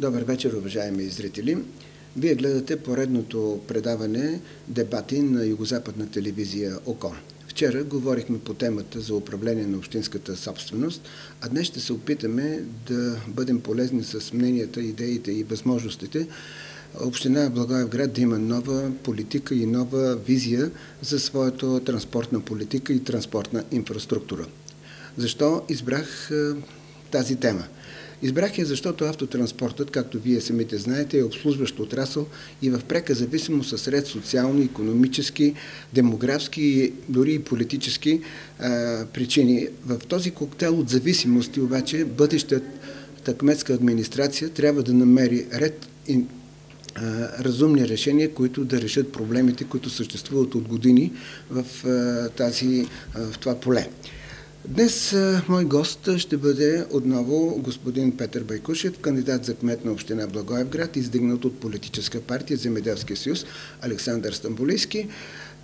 Добър вечер, уважаеми зрители. Вие гледате поредното предаване дебати на Югозападна телевизия ОКОН. Вчера говорихме по темата за управление на общинската собственост, а днес ще се опитаме да бъдем полезни с мненията, идеите и възможностите община Благоевград да има нова политика и нова визия за своята транспортна политика и транспортна инфраструктура. Защо избрах тази тема? Избрах я, защото автотранспортът, както вие самите знаете, е обслужващ отрасъл и в прека зависимост с ред социални, икономически, демографски, дори и политически причини. В този коктейл от зависимости обаче бъдещата кметска администрация трябва да намери ред и разумни решения, които да решат проблемите, които съществуват от години в това поле. Днес мой гост ще бъде отново господин Петър Байкушев, кандидат за кмет на община Благоевград, издигнат от политическа партия Земеделския съюз Александър Стамболийски.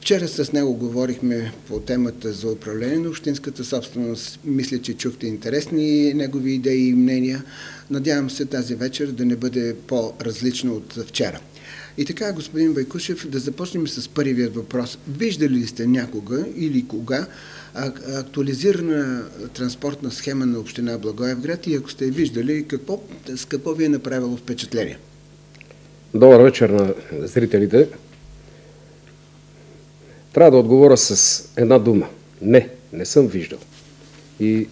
Вчера с него говорихме по темата за управление на общинската собственост. Мисля, че чухте интересни негови идеи и мнения. Надявам се тази вечер да не бъде по-различна от вчера. И така, господин Байкушев, да започнем с първият въпрос. Виждали ли сте някога или кога актуализирана транспортна схема на община Благоевград и ако сте виждали, с какво ви е направило впечатление? Добър вечер на зрителите. Трябва да отговоря с една дума. Не съм виждал. И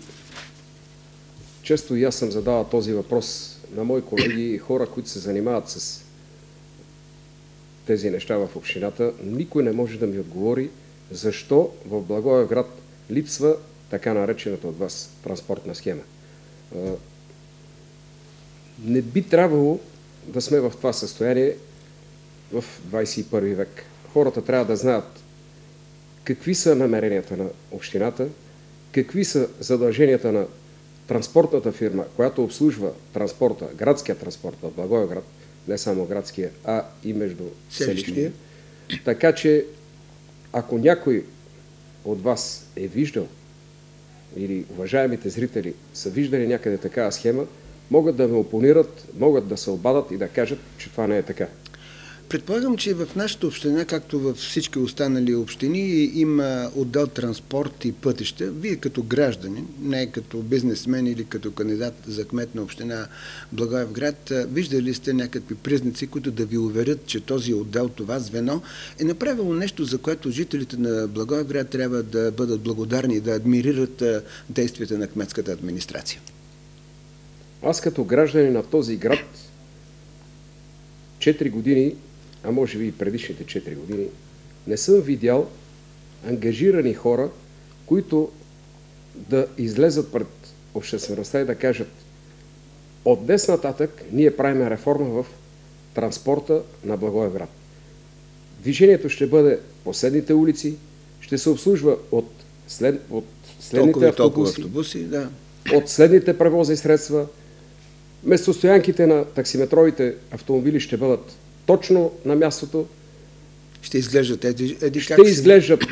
често и аз съм задавал този въпрос на мои колеги и хора, които се занимават с тези неща в общината. Никой не може да ми отговори защо в Благоевград липсва така наречената от вас транспортна схема. Не би трябвало да сме в това състояние в 21 век. Хората трябва да знаят какви са намеренията на общината, какви са задълженията на транспортната фирма, която обслужва транспорта, градския транспорт в Благоевград, не само градския, а и между селищния. Така че, ако някой от вас е виждал или уважаемите зрители са виждали някъде такава схема, могат да ме опонират, могат да се обадат и да кажат, че това не е така. Предполагам, че в нашата община, както във всички останали общини, има отдел транспорт и пътища. Вие като граждани, не като бизнесмен или като кандидат за кмет на община Благоевград, виждали сте някакви признаци, които да ви уверят, че този отдел, това звено е направило нещо, за което жителите на Благоевград трябва да бъдат благодарни и да адмирират действията на кметската администрация? Аз като граждани на този град 4 години, а може би и предишните 4 години, не съм видял ангажирани хора, които да излезат пред обществеността и да кажат: от днес нататък ние правим реформа в транспорта на Благоевград. Движението ще бъде по следните улици, ще се обслужва от следните автобуси, да. от следните превозни средства. Местостоянките на таксиметровите автомобили ще бъдат точно на мястото. Ще изглеждат изглеждат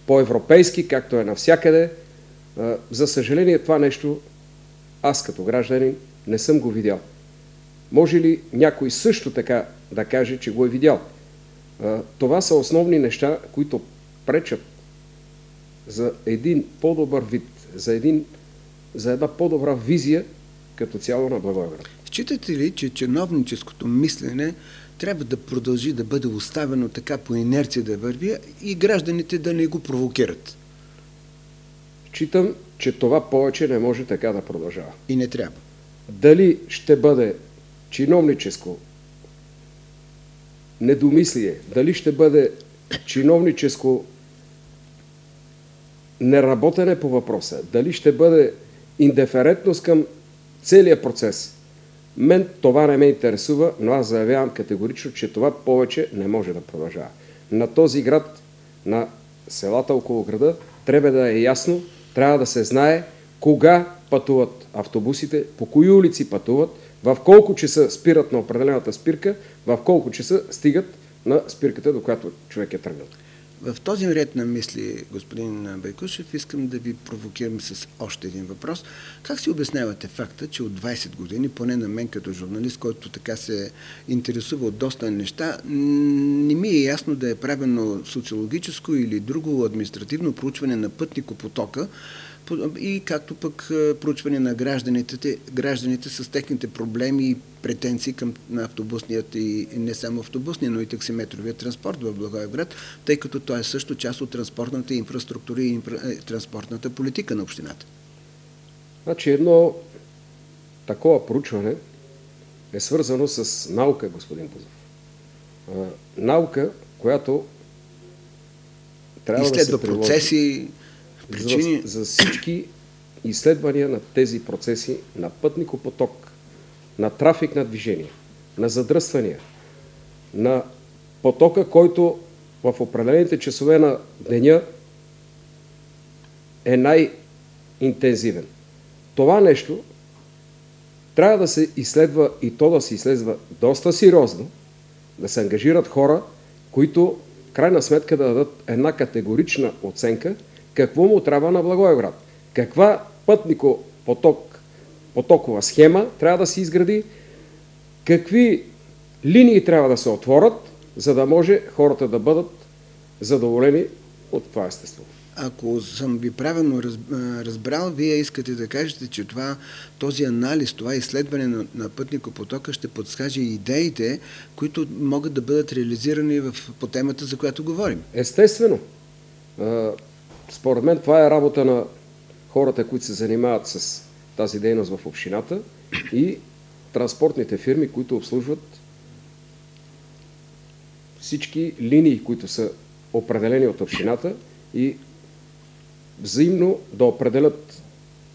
по-европейски, както е навсякъде. За съжаление, това нещо аз като гражданин не съм го видял. Може ли някой също така да каже, че го е видял? Това са основни неща, които пречат за един по-добър вид, за една по-добра визия като цяло на Благоевград. Считате ли, че чиновническото мислене трябва да продължи да бъде оставено така по инерция да върви и гражданите да не го провокират? Считам, че това повече не може така да продължава. И не трябва. Дали ще бъде чиновническо недомислие, дали ще бъде чиновническо неработене по въпроса, дали ще бъде индиферентност към целият процес. Мен това не ме интересува, но аз заявявам категорично, че това повече не може да продължава. На този град, на селата около града, трябва да е ясно, трябва да се знае кога пътуват автобусите, по кои улици пътуват, в колко часа спират на определената спирка, в колко часа стигат на спирката, до която човек е тръгнал. В този ред на мисли, господин Байкушев, искам да ви провокирам с още един въпрос. Как си обяснявате факта, че от 20 години, поне на мен като журналист, който така се интересува от доста неща, не ми е ясно да е правено социологическо или друго административно проучване на пътникопотока и както пък проучване на гражданите с техните проблеми и претенции към автобусният и не само автобусния, но и таксиметровия транспорт в Благоевград, тъй като той е също част от транспортната инфраструктура и транспортната политика на общината. Значи едно такова проучване е свързано с наука, господин Бузов. Наука, която трябва да се приложи процеси, причини. За всички изследвания на тези процеси, на пътникопоток, на трафик на движение, на задръствания, на потока, който в определените часове на деня е най-интензивен. Това нещо трябва да се изследва и то да се изследва доста сериозно, да се ангажират хора, които в крайна сметка да дадат една категорична оценка какво му трябва на Благоевград. Каква пътникопотокова схема трябва да се изгради, какви линии трябва да се отворят, за да може хората да бъдат задоволени от това естество. Ако съм ви правилно разбрал, вие искате да кажете, че този анализ, това изследване на пътникопотока ще подскаже идеите, които могат да бъдат реализирани по темата, за която говорим. Естествено. Според мен това е работа на хората, които се занимават с тази дейност в общината и транспортните фирми, които обслужват всички линии, които са определени от общината и взаимно да определят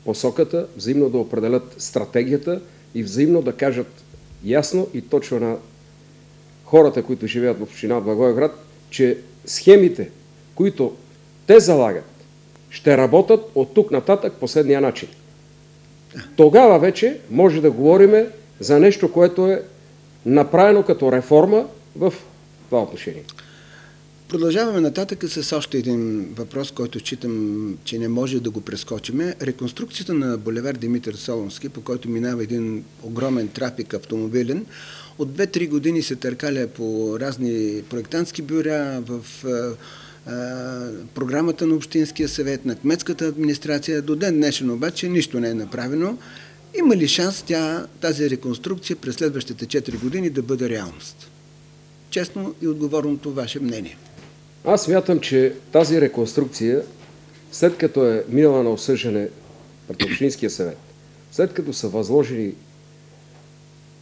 посоката, взаимно да определят стратегията и взаимно да кажат ясно и точно на хората, които живеят в община Благоевград, че схемите, които те залагат, ще работят от тук нататък последния начин. Тогава вече може да говорим за нещо, което е направено като реформа в това отношение. Продължаваме нататък с още един въпрос, който считам, че не може да го прескочиме. Реконструкцията на булевар Димитър Солунски, по който минава един огромен трафик автомобилен, от 2-3 години се търкаля по разни проектантски бюра, в програмата на Общинския съвет, на кметската администрация. До ден днешен обаче нищо не е направено. Има ли шанс тази реконструкция през следващите 4 години да бъде реалност? Честно и отговорното ваше мнение. Аз смятам, че тази реконструкция, след като е минала на осъждане пред Общинския съвет, след като са възложили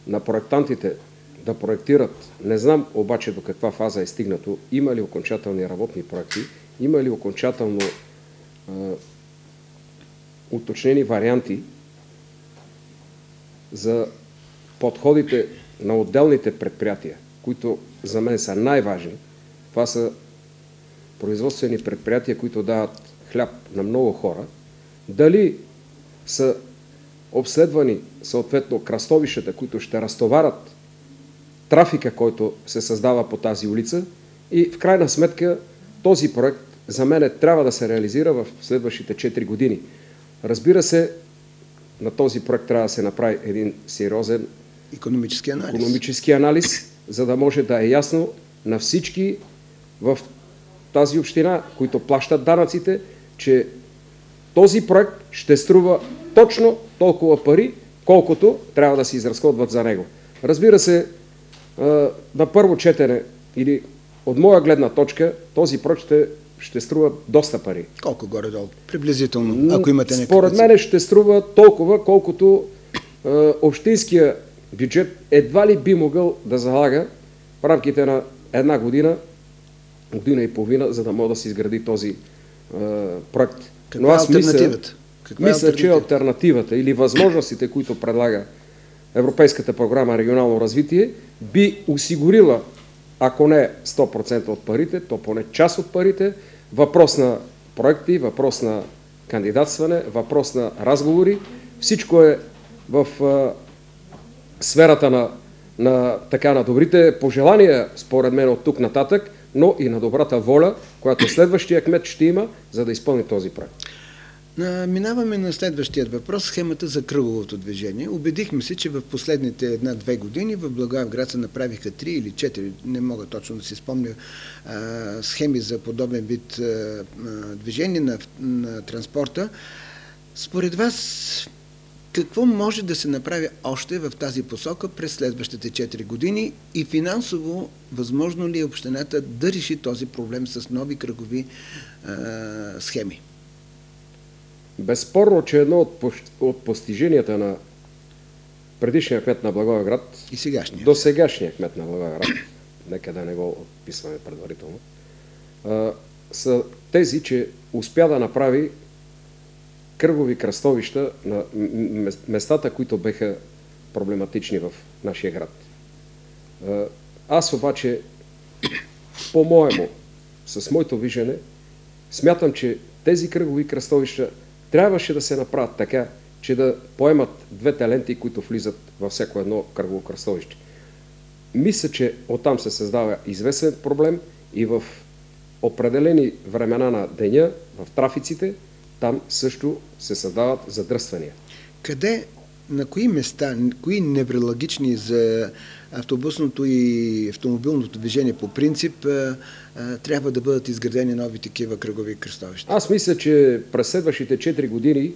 на проектантите да проектират, не знам обаче до каква фаза е стигнато, има ли окончателни работни проекти, има ли окончателно уточнени варианти за подходите на отделните предприятия, които за мен са най-важни. Това са производствени предприятия, които дават хляб на много хора. Дали са обследвани съответно кръстовищата, които ще разтоварят трафика, който се създава по тази улица, и в крайна сметка този проект за мен трябва да се реализира в следващите 4 години. Разбира се, на този проект трябва да се направи един сериозен икономически анализ, за да може да е ясно на всички в тази община, които плащат данъците, че този проект ще струва точно толкова пари, колкото трябва да се изразходват за него. Разбира се, на първо четене или от моя гледна точка, този проект ще струва доста пари. Колко горе-долу? Приблизително, ако имате някакъв. Според мен ще струва толкова, колкото общинския бюджет едва ли би могъл да залага в рамките на една година и половина, за да може да се изгради този проект. Каква е алтернативата? Мисля, че алтернативата или възможностите, които предлага Европейската програма регионално развитие, би осигурила, ако не 100% от парите, то поне част от парите, въпрос на проекти, въпрос на кандидатстване, въпрос на разговори. Всичко е в сферата на добрите пожелания, според мен, от тук нататък, но и на добрата воля, която следващия кмет ще има, за да изпълни този проект. Минаваме на следващият въпрос, схемата за кръговото движение. Убедихме се, че в последните 1-2 години в Благоевград се направиха 3 или 4, не мога точно да си спомня, схеми за подобен вид движение на транспорта. Според вас, какво може да се направи още в тази посока през следващите 4 години и финансово възможно ли е общината да реши този проблем с нови кръгови схеми? Безспорно, че едно от постиженията на предишния кмет на Благоевград и сегашния. До сегашния кмет на Благоевград, нека да не го отписваме предварително, са тези, че успя да направи кръгови кръстовища на местата, които беха проблематични в нашия град. Аз обаче, по-моему, с моето виждане, смятам, че тези кръгови кръстовища трябваше да се направят така, че да поемат двете ленти, които влизат във всяко едно кръгово кръстовище. Мисля, че оттам се създава известен проблем и в определени времена на деня, в трафиците, там също се създават задръствания. Къде, на кои места, кои невралгични за автобусното и автомобилното движение по принцип трябва да бъдат изградени нови такива кръгови кръстовища? Аз мисля, че през следващите 4 години,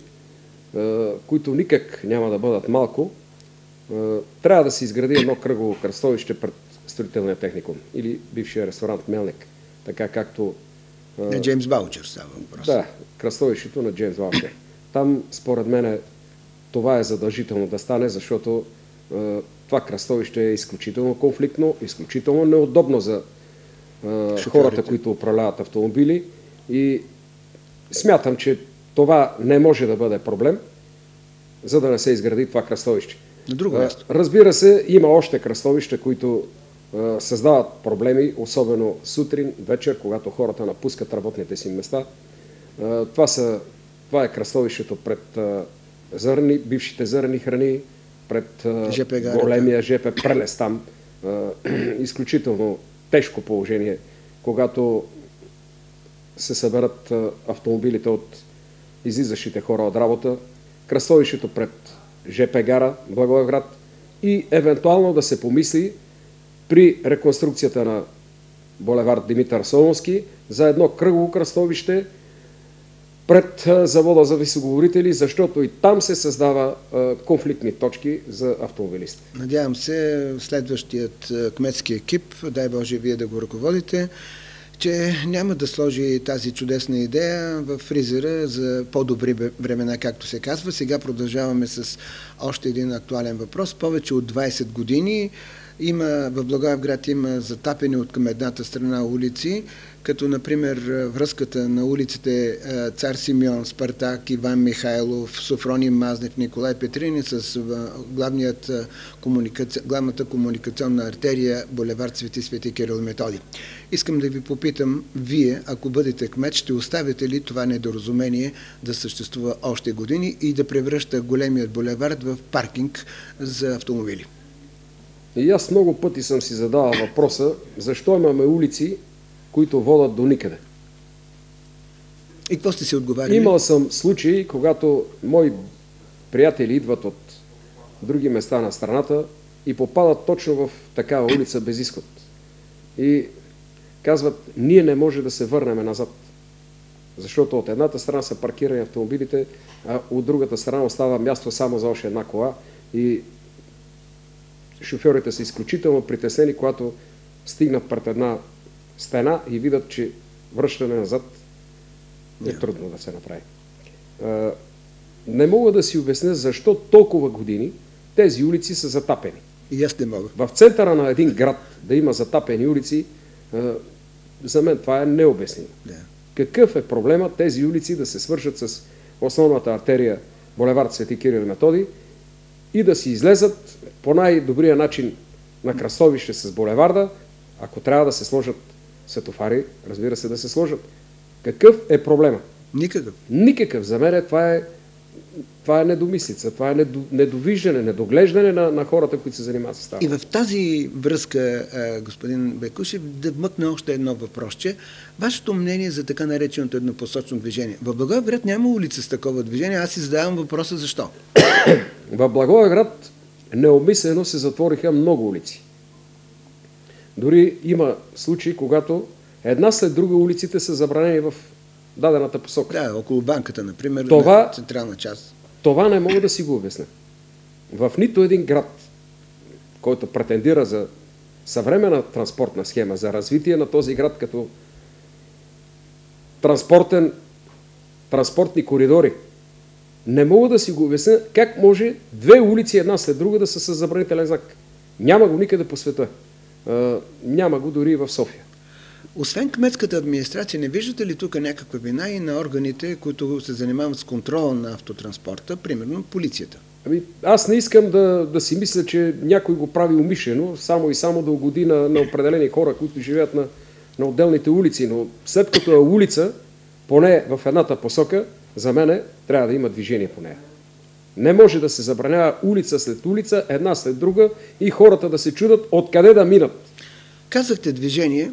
които никак няма да бъдат малко, трябва да се изгради едно кръгово кръстовище пред строителния техникум или бившия ресторант Мелник, така както... На Джеймс Баучер става въпрос. Да, кръстовището на Джеймс Баучер. Там, според мен, това е задължително да стане, защото това кръстовище е изключително конфликтно, изключително неудобно за хората, които управляват автомобили и смятам, че това не може да бъде проблем, за да не се изгради това кръстовище. На друго място. Разбира се, има още кръстовища, които създават проблеми, особено сутрин, вечер, когато хората напускат работните си места. Това е кръстовището пред бившите зърни храни, пред големия ЖП прелез там. Изключително тежко положение, когато се съберат автомобилите от излизащите хора от работа, кръстовището пред ЖП гара Благоевград и евентуално да се помисли при реконструкцията на булевард Димитър Солунски за едно кръгово кръстовище пред завода за високоговорители, защото и там се създава конфликтни точки за автомобилисти. Надявам се следващият кметски екип, дай Боже вие да го ръководите, че няма да сложи тази чудесна идея в фризера за по-добри времена, както се казва. Сега продължаваме с още един актуален въпрос. Повече от 20 години в Благоевград има затапени от към едната страна улици, като например връзката на улиците Цар Симеон, Спартак, Иван Михайлов, Софроний Мазнев, Николай Петрини с главната комуникационна артерия булевард Свети Кирил Методи. Искам да ви попитам, вие, ако бъдете кмет, ще оставите ли това недоразумение да съществува още години и да превръща големият булевард в паркинг за автомобили? И аз много пъти съм си задавал въпроса, защо имаме улици, които водят до никъде. И какво сте си отговаряли? Имал съм случаи, когато мои приятели идват от други места на страната и попадат точно в такава улица без изход. И казват, ние не може да се върнем назад. Защото от едната страна са паркирани автомобилите, а от другата страна остава място само за още една кола и шофьорите са изключително притеснени, когато стигнат пред една стена и видят, че връщане назад е трудно да се направи. Не мога да си обясня защо толкова години тези улици са затапени. И аз не мога. В центъра на един град да има затапени улици, за мен това е необяснимо. Да. Какъв е проблема тези улици да се свършат с основната артерия булевард Свети Кирил Методи и да си излезат по най-добрия начин на кръстовище с булеварда, ако трябва да се сложат светофари, разбира се да се сложат. Какъв е проблема? Никакъв. Никакъв. За мен това е това е недомислица, това е недовиждане, недоглеждане на хората, които се занимават с това. И в тази връзка, господин Байкушев, да вмъкна още едно въпросче. Вашето мнение за така нареченото еднопосочно движение. В Благоевград няма улица с такова движение. Аз си задавам въпроса защо. В Благоевград необмислено се затвориха много улици. Дори има случаи, когато една след друга улиците са забранени в дадената посока. Да, около банката, например, на централна част. Това не мога да си го обясня. В нито един град, който претендира за съвременна транспортна схема, за развитие на този град като транспортни коридори, не мога да си го обясня как може две улици една след друга да са с забранителен знак. Няма го никъде по света. Няма го дори и в София. Освен кметската администрация, не виждате ли тук някаква вина и на органите, които се занимават с контрола на автотранспорта, примерно полицията? Аз не искам да си мисля, че някой го прави умишлено, само и само да угоди на определени хора, които живеят на отделните улици. Но след като е улица, поне в едната посока, за мене трябва да има движение по нея. Не може да се забранява улица след улица, една след друга и хората да се чудат откъде да минат. Казахте движение,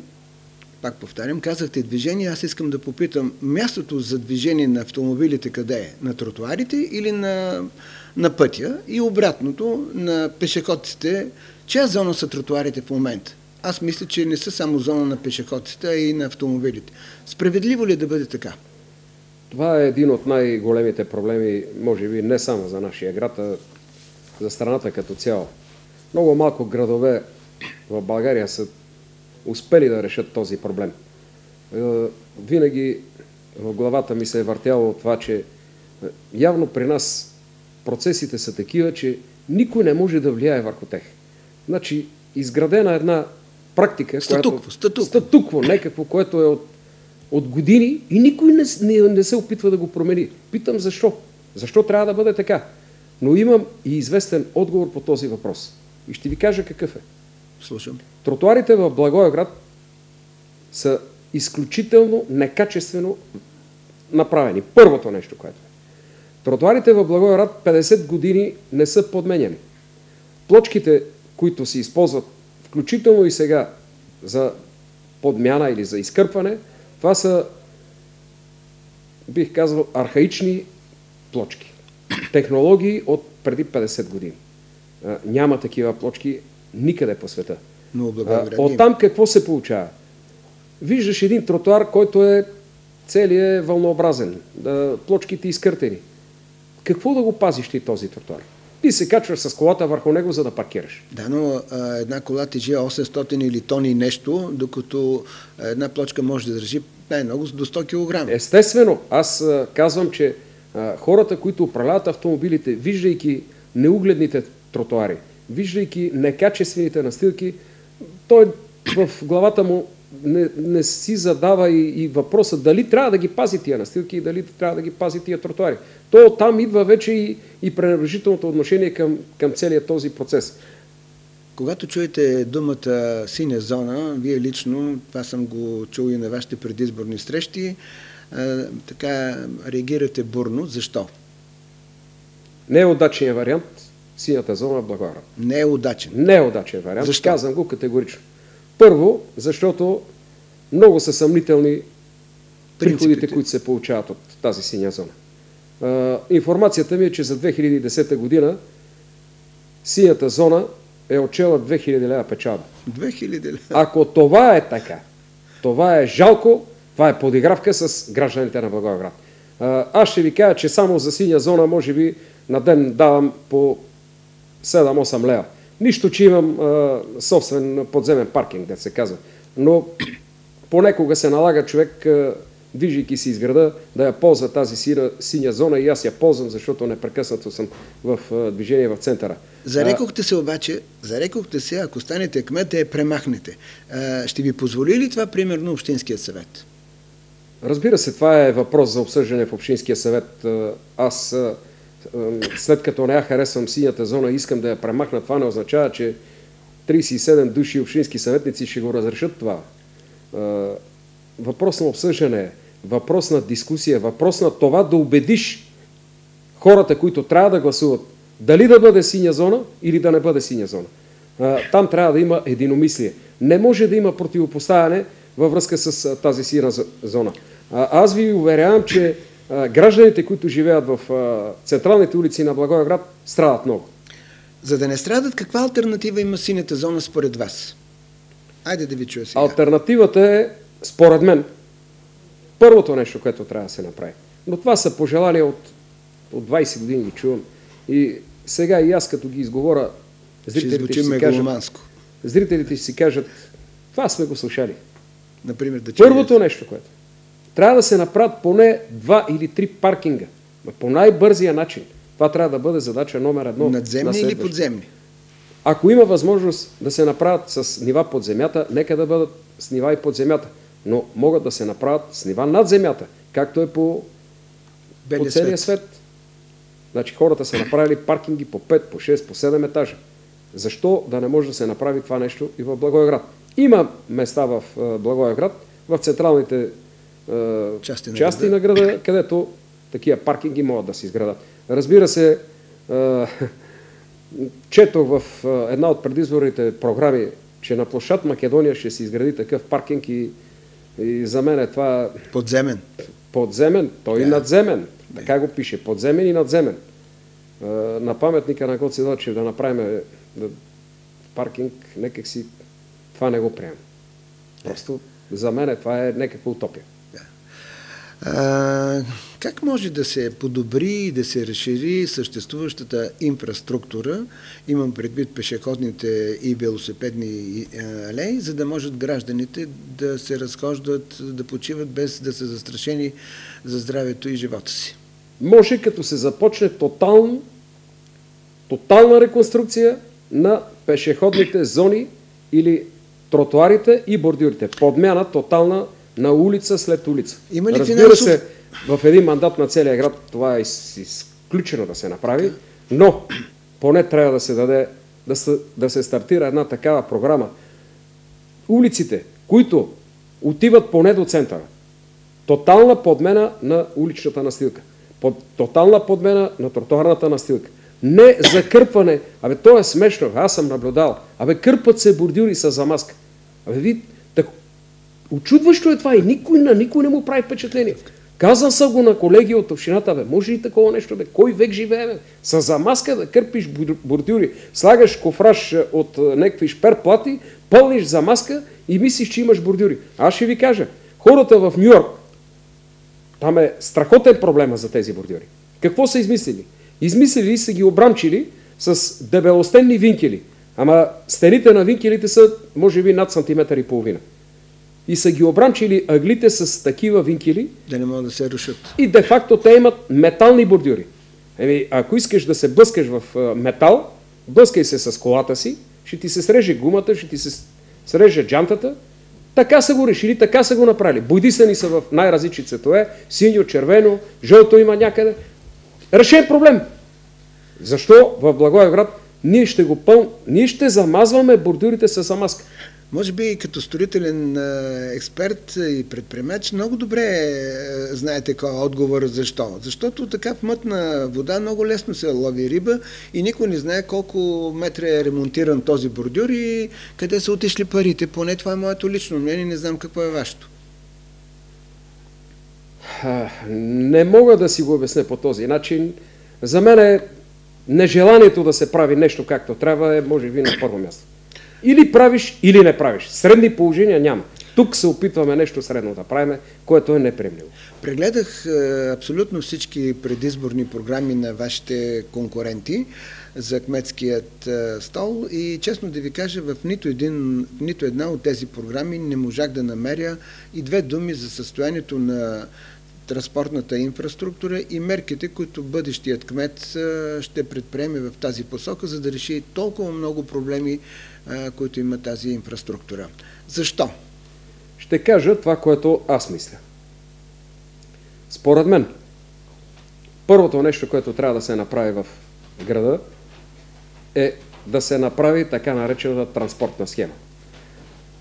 пак повтарям, казахте движение, аз искам да попитам, мястото за движение на автомобилите къде е? На тротуарите или на пътя? И обратното, на пешеходците, чия зона са тротуарите в момента? Аз мисля, че не са само зона на пешеходците, а и на автомобилите. Справедливо ли да бъде така? Това е един от най-големите проблеми, може би не само за нашия град, а за страната като цяло. Много малко градове в България са успели да решат този проблем. Винаги в главата ми се е въртяло това, че явно при нас процесите са такива, че никой не може да влияе върху тях. Значи, изградена една практика, статукво, някакво, което е от години и никой не се опитва да го промени. Питам защо? Защо трябва да бъде така? Но имам и известен отговор по този въпрос. И ще ви кажа какъв е. Слушам. Тротуарите в Благоевград са изключително некачествено направени. Първото нещо, което е. Тротуарите в Благоевград 50 години не са подменяни. Плочките, които се използват, включително и сега за подмяна или за изкърпване, това са, бих казал, архаични плочки. Технологии от преди 50 години. Няма такива плочки никъде по света. Оттам какво се получава? Виждаш един тротуар, който е целият вълнообразен, плочките изкъртени. Какво да го пазиш ти този тротуар? Ти се качваш с колата върху него, за да паркираш. Да, но една кола тежи 800 или тони нещо, докато една плочка може да държи най-много до 100 кг. Естествено, аз казвам, че хората, които управляват автомобилите, виждайки неугледните тротуари, виждайки некачествените настилки, той в главата му не си задава и въпроса дали трябва да ги пази тия настилки и дали трябва да ги пази тия тротуари. То там идва вече и пренебрежителното отношение към целият този процес. Когато чуете думата синя зона, вие лично, това съм го чул и на вашите предизборни срещи, така реагирате бурно. Защо? Не е удачен вариант синята зона в Благоевград. Не е удачен? Не е удачен вариант. Защо? Казвам го категорично. Първо, защото много са съмнителни приходите, които се получават от тази синя зона. Информацията ми е, че за 2010 година синята зона е отчела 2000 лева печалба. 2000 лева? Ако това е така, това е жалко, това е подигравка с гражданите на Благоевград. Аз ще ви кажа, че само за синя зона може би на ден давам по 7-8 лева. Нищо, че имам собствен подземен паркинг, да се казва. Но понекога се налага човек, движейки си из града, да я ползва тази синя зона и аз я ползвам, защото непрекъснато съм в движение в центъра. Зарекохте се обаче, ако станете кмет, да я премахнете. Ще ви позволи ли това, примерно, Общинския съвет? Разбира се, това е въпрос за обсъждане в Общинския съвет. Аз, след като не я харесвам синята зона, искам да я премахна, това не означава, че 37 души общински съветници ще го разрешат това. Въпрос на обсъждане, въпрос на дискусия, въпрос на това да убедиш хората, които трябва да гласуват, дали да бъде синя зона или да не бъде синя зона. Там трябва да има единомислие. Не може да има противопоставяне във връзка с тази сина зона. Аз ви уверявам, че гражданите, които живеят в централните улици на Благоевград, страдат много. За да не страдат, каква алтернатива има синята зона според вас? Айде да ви чуя сега. Алтернативата е, според мен, първото нещо, което трябва да се направи. Но това са пожелания от 20 години ги чувам. И сега и аз, като ги изговоря, зрителите ще си кажат, това сме го слушали. Например, първото нещо, което трябва да се направят поне 2 или 3 паркинга. По най-бързия начин. Това трябва да бъде задача номер 1. Надземни или подземни? Ако има възможност да се направят с нива под земята, нека да бъдат с нива и под земята. Но могат да се направят с нива над земята, както е по целия свет. Значи хората са направили паркинги по 5, по 6, по 7 етажа. Защо да не може да се направи това нещо и в Благоевград? Има места в Благоевград, в централните части на града, където такива паркинги могат да се изградат. Разбира се, четох в една от предизборните програми, че на площад Македония ще се изгради такъв паркинг и за мен е това... Подземен. Подземен, той и надземен. Така го пише. Подземен и надземен. На паметника на Гоце Делчев да направим паркинг, некак си това не го приемам. Просто за мен това е някаква утопия. Как може да се подобри и да се разшири съществуващата инфраструктура, имам предвид пешеходните и велосипедни алеи, за да можат гражданите да се разхождат, да почиват без да са застрашени за здравето и живота си? Може, като се започне тотална реконструкция на пешеходните зони или тротуарите и бордюрите. Подмяна тотална на улица след улица. Има ли Разбира се, в един мандат на целия град това е изключено да се направи, но поне трябва да се даде, да се стартира една такава програма. Улиците, които отиват поне до центъра, тотална подмена на уличната настилка, тотална подмена на тротуарната настилка. Не закърпване. То е смешно. Аз съм наблюдал. Кърпат се бордюри с замазка. Очудващо е това и на никой не му прави впечатление. Казан съм го на колеги от общината. Може ли такова нещо? Кой век живее? С замазка да кърпиш бордюри. Слагаш кофраж от някакви шперплати, пълниш замазка и мислиш, че имаш бордюри. Аз ще ви кажа. Хората в Нью-Йорк, там е страхотен проблема за тези бордюри. Какво са измислили? Измислили са ги обрамчили с дебелостенни винкели. Ама стените на винкелите са, може би, над сантиметър и половина. И са ги обрамчили ъглите с такива винкели. Да не могат да се рушат. И де-факто те имат метални бордюри. Ако искаш да се блъскаш в метал, блъскай се с колата си, ще ти се среже гумата, ще ти се среже джантата. Така са го решили, така са го направили. Бойдисани са в най-различни цветове. Синьо, червено, жълто има някъде. Решен проблем. Защо в Благоевград ние ще замазваме бордюрите с замазка? Може би като строителен експерт и предприемач много добре знаете кой е отговор. Защо? Защото така в мътна вода много лесно се лови риба и никой не знае колко метра е ремонтиран този бордюр и къде са отишли парите. Поне това е моето лично мнение, не знам какво е вашето. Не мога да си го обясня по този начин. За мен е нежеланието да се прави нещо както трябва е, може би, на първо място. Или правиш, или не правиш. Средни положения няма. Тук се опитваме нещо средно да правим, което е неприемливо. Прегледах абсолютно всички предизборни програми на вашите конкуренти за кметският стол и честно да ви кажа, в нито една от тези програми не можах да намеря и 2 думи за състоянието на транспортната инфраструктура и мерките, които бъдещият кмет ще предприеме в тази посока, за да реши толкова много проблеми, които има тази инфраструктура. Защо? Ще кажа това, което аз мисля. Според мен, първото нещо, което трябва да се направи в града, е да се направи така наречената транспортна схема.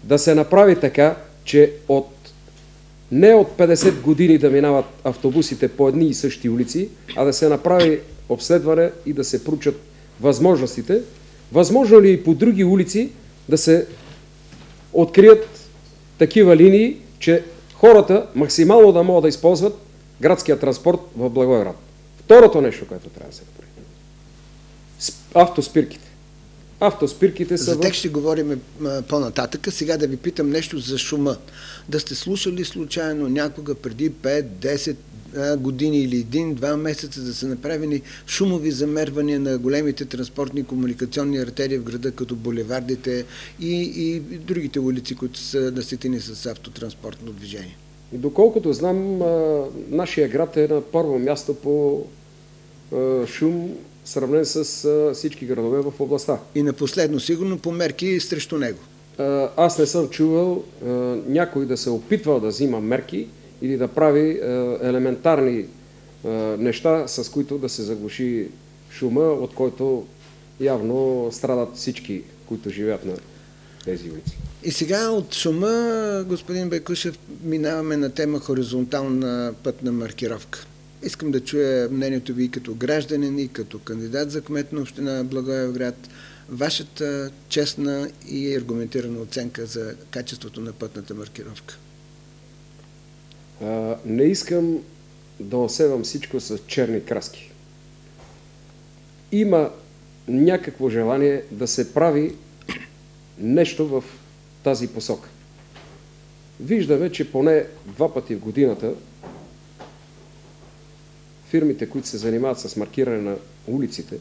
Да се направи така, че от Не от 50 години да минават автобусите по едни и същи улици, а да се направи обследване и да се проучат възможностите. Възможно ли и по други улици да се открият такива линии, че хората максимално да могат да използват градския транспорт в Благоевград. Второто нещо, което трябва да се направи. Автоспирките. Автоспирките са... За тях ще говорим по-нататък. Сега да ви питам нещо за шума. Да сте слушали случайно някога преди 5-10 години или 1-2 месеца да са направени шумови замервания на големите транспортни комуникационни артерии в града, като булевардите и другите улици, които са наситени с автотранспортно движение? И доколкото знам, нашия град е на първо място по шум, сравнен с всички градове в областта. И на последно, сигурно, по мерки срещу него. Аз не съм чувал някой да се опитва да взима мерки или да прави елементарни неща, с които да се заглуши шума, от който явно страдат всички, които живеят на тези улици. И сега от шума, господин Байкушев, минаваме на тема хоризонтална пътна маркировка. Искам да чуя мнението ви като гражданин и като кандидат за кмет на община Благоевград, вашата честна и аргументирана оценка за качеството на пътната маркировка. Не искам да осевам всичко с черни краски. Има някакво желание да се прави нещо в тази посока. Виждаме, че поне 2 пъти в годината фирмите, които се занимават с маркиране на улиците,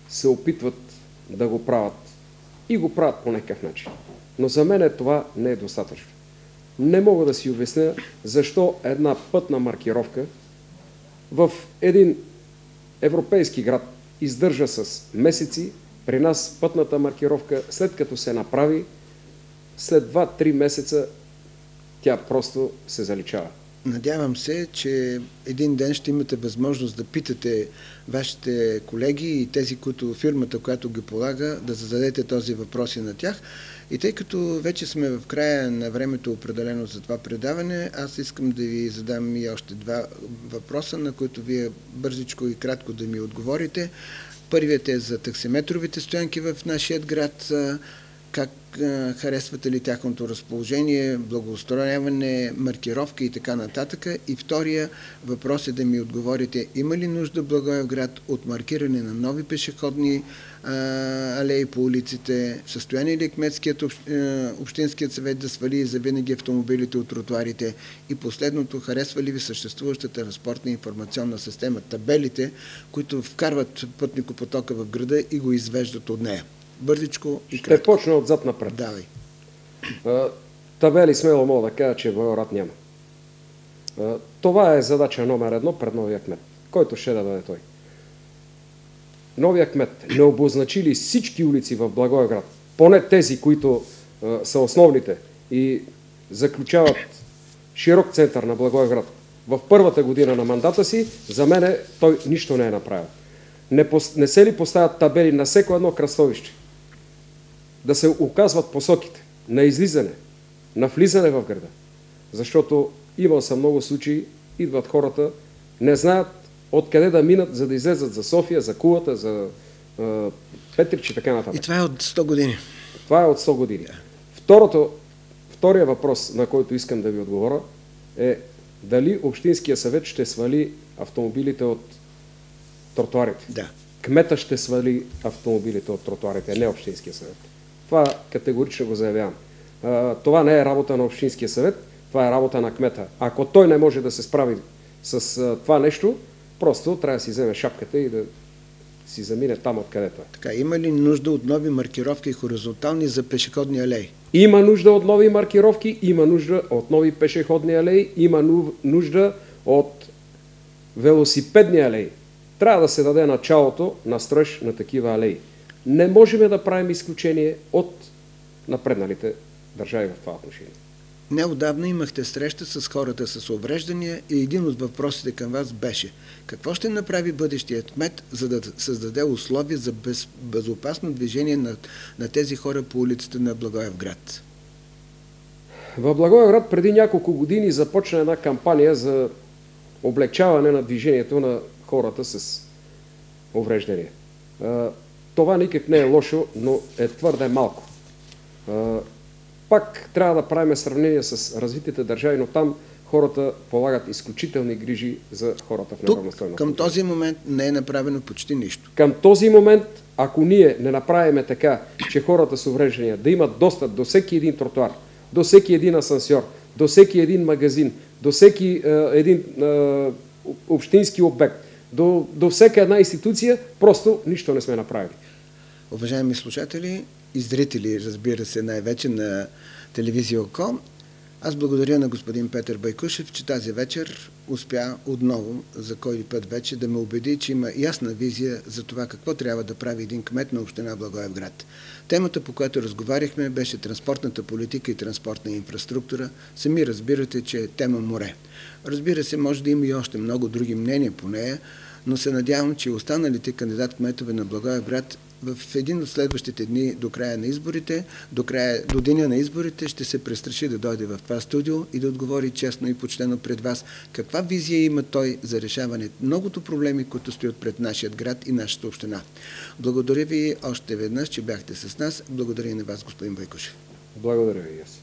се опитват да го правят и го правят по някакъв начин. Но за мен това не е достатъчно. Не мога да си обясня защо една пътна маркировка в един европейски град издържа с месеци. При нас пътната маркировка, след като се направи, след 2-3 месеца тя просто се заличава. Надявам се, че един ден ще имате възможност да питате вашите колеги и тези, които фирмата, която ги полага, да зададете този въпрос и на тях. И тъй като вече сме в края на времето определено за това предаване, аз искам да ви задам и още 2 въпроса, на които вие бързичко и кратко да ми отговорите. Първият е за таксиметровите стоянки в нашия град. Как харесвате ли тяхното разположение, благоустрояване, маркировка и така нататък. И втория въпрос е да ми отговорите, има ли нужда Благоевград от маркиране на нови пешеходни алеи по улиците, състояние ли кметският общинският съвет да свали завинаги автомобилите от тротуарите и последното, харесва ли ви съществуващата транспортна информационна система, табелите, които вкарват пътникопотока в града и го извеждат от нея? Бързичко и кратко. Ще почна отзад напред. Давай. Табели смело мога да кажа, че в Благоевград няма. Това е задача номер 1 пред новия кмет, който ще да бъде той. Новия кмет не обозначи ли всички улици в Благоевград, поне тези, които са основните и заключават широк център на Благоевград в първата година на мандата си, за мене той нищо не е направил. Не се ли поставят табели на всеко едно кръстовище? Да се указват посоките на излизане, на влизане в града. Защото имал съм много случаи, идват хората, не знаят откъде да минат, за да излезат за София, за Кулата, за Петрич и така нататък. И това е от 100 години. Това е от 100 години. Втория въпрос, на който искам да ви отговоря, е дали Общинския съвет ще свали автомобилите от тротуарите. Да. Кмета ще свали автомобилите от тротуарите, не Общинския съвет. Това категорично го заявявам. Това не е работа на Общинския съвет, това е работа на кмета. Ако той не може да се справи с това нещо, просто трябва да си вземе шапката и да си замине там, откъдето е. Така, има ли нужда от нови маркировки хоризонтални за пешеходни алеи? Има нужда от нови маркировки, има нужда от нови пешеходни алеи, има нужда от велосипедни алеи. Трябва да се даде началото на строеж на такива алеи. Не можем да правим изключение от напредналите държави в това отношение. Неотдавна имахте среща с хората с увреждания и един от въпросите към вас беше: какво ще направи бъдещият кмет, за да създаде условия за безопасно движение на тези хора по улицата на Благоевград? В Благоевград преди няколко години започна една кампания за облегчаване на движението на хората с увреждания. Това никак не е лошо, но е твърде малко. Пак трябва да правим сравнение с развитите държави, но там хората полагат изключителни грижи за хората в неравностойно. Към този момент не е направено почти нищо. Към този момент, ако ние не направим така, че хората с увреждания да имат достъп до всеки един тротуар, до всеки един асансьор, до всеки един магазин, до всеки един общински обект, до всяка една институция, просто нищо не сме направили. Уважаеми слушатели и зрители, разбира се, най-вече на телевизия ОКО, аз благодаря на господин Петър Байкушев, че тази вечер успя отново, за кой път вече, да ме убеди, че има ясна визия за това какво трябва да прави един кмет на община Благоевград. Темата, по която разговаряхме, беше транспортната политика и транспортна инфраструктура. Сами разбирате, че е тема море. Разбира се, може да има и още много други мнения по нея, но се надявам, че останалите кандидат-кметове на Благоевград в един от следващите дни до края на изборите, до деня на изборите, ще се престраши да дойде в това студио и да отговори честно и почтено пред вас каква визия има той за решаване многото проблеми, които стоят пред нашия град и нашата община. Благодаря ви още веднъж, че бяхте с нас. Благодаря и на вас, господин Байкушев. Благодаря ви и аз.